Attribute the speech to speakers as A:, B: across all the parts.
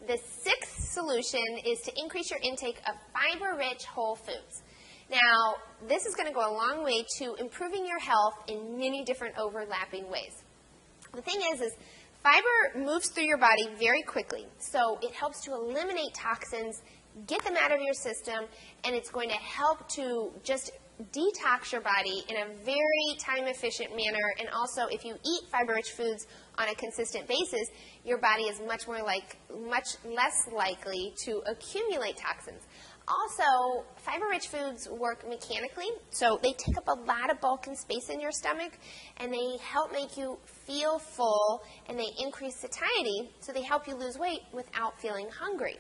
A: The sixth solution is to increase your intake of fiber-rich whole foods. Now, this is going to go a long way to improving your health in many different overlapping ways. The thing is fiber moves through your body very quickly, so it helps to eliminate toxins, get them out of your system, and it's going to help to just detox your body in a very time-efficient manner. And also, if you eat fiber-rich foods on a consistent basis, your body is much less likely to accumulate toxins. Also, fiber-rich foods work mechanically, so they take up a lot of bulk and space in your stomach, and they help make you feel full, and they increase satiety, so they help you lose weight without feeling hungry.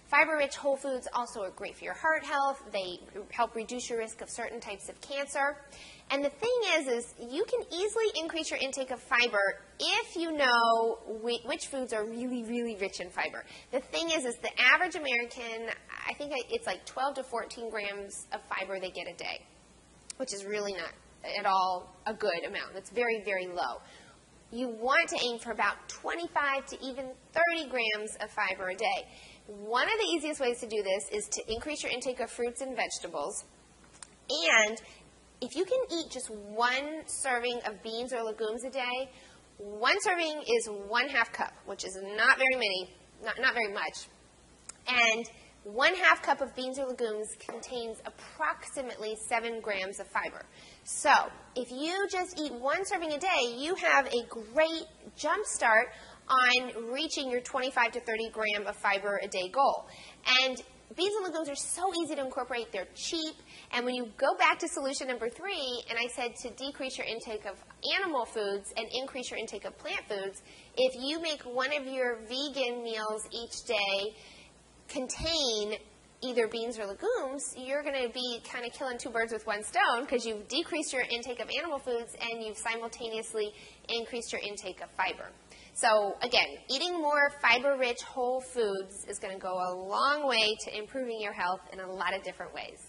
A: Fiber-rich whole foods also are great for your heart health. They help reduce your risk of certain types of cancer. And the thing is you can easily increase your intake of fiber if you know which foods are really, really rich in fiber. The thing is the average American, I think it's like 12 to 14 grams of fiber they get a day, which is really not at all a good amount. That's very, very low. You want to aim for about 25 to even 30 grams of fiber a day. One of the easiest ways to do this is to increase your intake of fruits and vegetables. And if you can eat just one serving of beans or legumes a day, one serving is 1/2 cup, which is not very many, not very much. And 1/2 cup of beans or legumes contains approximately 7 grams of fiber. So if you just eat one serving a day, you have a great jump start on reaching your 25 to 30 gram of fiber a day goal. And beans and legumes are so easy to incorporate. They're cheap. And when you go back to solution number 3, and I said to decrease your intake of animal foods and increase your intake of plant foods, if you make one of your vegan meals each day contain either beans or legumes, you're going to be kind of killing 2 birds with 1 stone, because you've decreased your intake of animal foods and you've simultaneously increased your intake of fiber. So again, eating more fiber-rich whole foods is going to go a long way to improving your health in a lot of different ways.